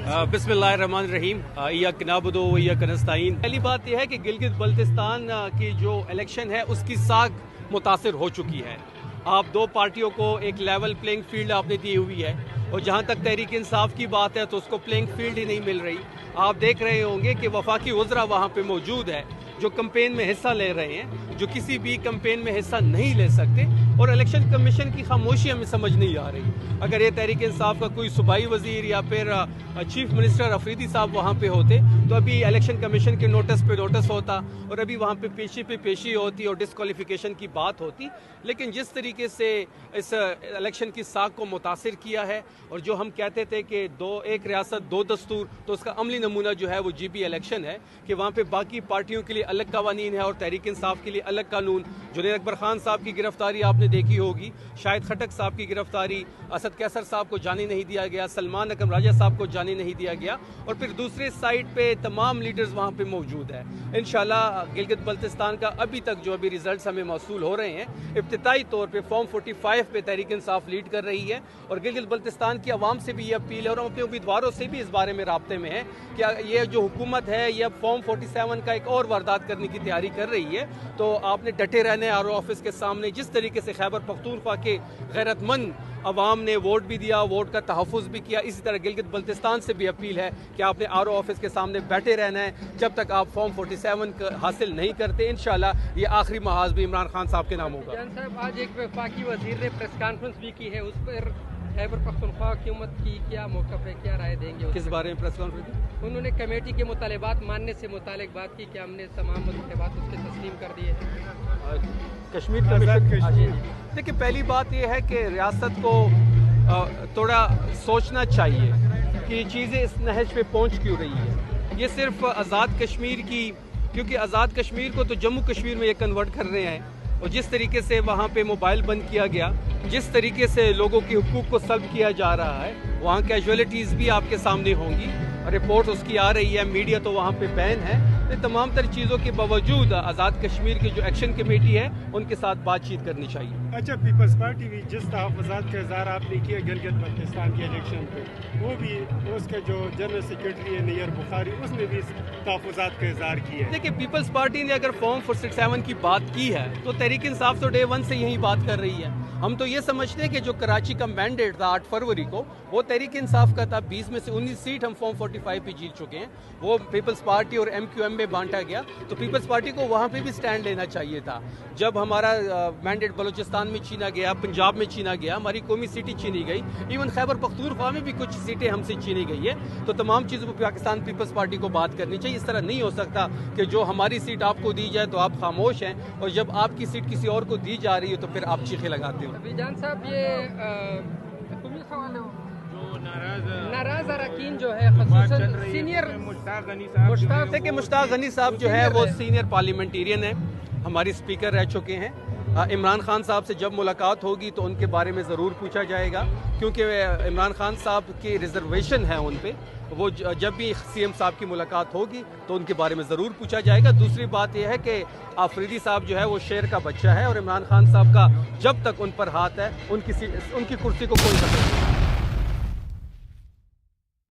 बिस्मिल्लाहिर्रहमानिर्रहीम इय्याक नअबुदु व इय्याक नस्तईन। पहली बात यह है कि गिलगित बल्तिस्तान की जो इलेक्शन है उसकी साख मुतासिर हो चुकी है। आप दो पार्टियों को एक लेवल प्लेइंग फील्ड आपने दी हुई है और जहाँ तक तहरीक इंसाफ की बात है तो उसको प्लेइंग फील्ड ही नहीं मिल रही। आप देख रहे होंगे कि वफाकी वज़रा वहाँ पे मौजूद है जो कैंपेन में हिस्सा ले रहे हैं, जो किसी भी कैंपेन में हिस्सा नहीं ले सकते, और इलेक्शन कमीशन की खामोशी हमें समझ नहीं आ रही। अगर ये तहरीक इंसाफ का कोई सूबाई वजीर या फिर चीफ मिनिस्टर अफरीदी साहब वहाँ पे होते तो अभी इलेक्शन कमीशन के नोटिस पे नोटिस होता और अभी वहाँ पे पेशी होती और डिस्क्वालिफिकेशन की बात होती। लेकिन जिस तरीके से इस इलेक्शन की साख को मुतासिर किया है और जो हम कहते थे कि एक रियासत दो दस्तूर, तो उसका अमली नमूना जो है वो GB इलेक्शन है कि वहाँ पे बाकी पार्टियों के लिए अलग कवानीन है और तहरीक इंसाफ के लिए अलग कानून। जुनैद अकबर खान साहब की गिरफ्तारी आपने देखी होगी, शाहिद खटक साहब की गिरफ्तारी, असद कैसर साहब को जाने नहीं दिया गया, सलमान अकरम राजा साहब को जाने नहीं दिया गया, और फिर दूसरे साइड पे तमाम लीडर्स वहाँ पे मौजूद है। इंशाल्लाह गिलगित बल्तिस्तान का अभी तक जो अभी रिजल्ट्स हमें मौसूल हो रहे हैं, इब्तिदाई तौर पे फॉर्म 45 पे तहरीक इंसाफ लीड कर रही है और गिलगित बल्तिस्तान की आवाम से भी ये अपील है और हम अपने उम्मीदवारों से भी इस बारे में राब्ते में है कि ये जो हुकूमत है ये फॉर्म 47 का एक और वारदात करने की तैयारी कर रही है। तो आपने डटे रहने RO ऑफिस के सामने, जिस तरीके से खैबर पख्तूनख्वा के गैरतमंद अवाम ने वोट भी दिया, वोट का तहफ़्फ़ुज़ भी किया, इसी तरह गिलगित बल्तिस्तान से भी अपील है कि आपने RO ऑफिस के सामने बैठे रहना है जब तक आप फॉर्म 47 हासिल नहीं करते। इंशाल्लाह ये आखिरी महाज भी इमरान खान साहब के नाम होगा। जान साहब, आज एक वफाकी वज़ीर ने प्रेस कॉन्फ्रेंस भी की है, उस पर खैबर पख्तूनख्वा हुकूमत की क्या मौक़िफ़ है, क्या राय देंगे? किस बारे में प्रेस कॉन्फ्रेंस की? उन्होंने कमेटी के मुतालिबात मानने से मुतालिक बात की कि हमने तमाम मुतालिबात उसके तस्लीम कर दिए। कश्मीर कमीशन, देखिए पहली बात यह है कि रियासत को थोड़ा सोचना चाहिए कि चीज़ें इस नहज पे पहुंच क्यों रही है। ये सिर्फ आज़ाद कश्मीर की, क्योंकि आज़ाद कश्मीर को तो जम्मू कश्मीर में ये कन्वर्ट कर रहे हैं और जिस तरीके से वहाँ पे मोबाइल बंद किया गया, जिस तरीके से लोगों के हुकूक को सल्ब किया जा रहा है, वहाँ कैजुअलिटीज़ भी आपके सामने होंगी, रिपोर्ट उसकी आ रही है, मीडिया तो वहाँ पे बैन है। इन तमाम तर चीज़ों के बावजूद आज़ाद कश्मीर की जो एक्शन कमेटी है उनके साथ बातचीत करनी चाहिए। अच्छा, पीपल्स पार्टी भी जिस तहफ़्फ़ुज़ात का इज़हार आपने किया गिलगित बल्तिस्तान के इलेक्शन पे, वो भी उसका जो जनरल सेक्रेटरी है नैयर बुखारी, उसने भी तहफ़्फ़ुज़ात का इज़हार किया है। देखिए पीपल्स पार्टी ने अगर फॉर्म 47 की बात की है तो तहरीक इंसाफ तो डे 1 से यही बात कर रही है। हम तो ये समझते हैं कि जो कराची का मैंडेट था 8 फरवरी को, वो तहरीक इंसाफ का था। 20 में से 19 सीट हम फॉर्म 45 पे जीत चुके हैं, वो पीपल्स पार्टी और MQM में बांटा गया, तो पीपल्स पार्टी को वहाँ पे भी स्टैंड लेना चाहिए था। जब हमारा मैंडेट बलूचिस्तान में छीना गया, पंजाब में छीना गया, हमारी कौमी सीटें छीनी गई, इवन खैबर पख्तूनख्वा में भी कुछ सीटें हमसे छीनी गई है, तो तमाम चीज़ों पर पाकिस्तान पीपल्स पार्टी को बात करनी चाहिए। इस तरह नहीं हो सकता कि जो हमारी सीट आपको दी जाए तो आप खामोश हैं और जब आपकी सीट किसी और को दी जा रही है तो फिर आप चीखें लगाते हो। जान साहब, ये नाराज अरकान जो है सीनियर मुश्ताक गनी साहब जो है वो सीनियर पार्लियामेंटेरियन है, हमारी स्पीकर रह चुके हैं। इमरान खान साहब से जब मुलाकात होगी तो उनके बारे में ज़रूर पूछा जाएगा, क्योंकि इमरान खान साहब की रिजर्वेशन है उन पे, वो जब भी CM साहब की मुलाकात होगी तो उनके बारे में ज़रूर पूछा जाएगा। दूसरी बात यह है कि अफरीदी साहब जो है वो शेर का बच्चा है और इमरान खान साहब का जब तक उन पर हाथ है उनकी कुर्सी को कोई खतरा नहीं।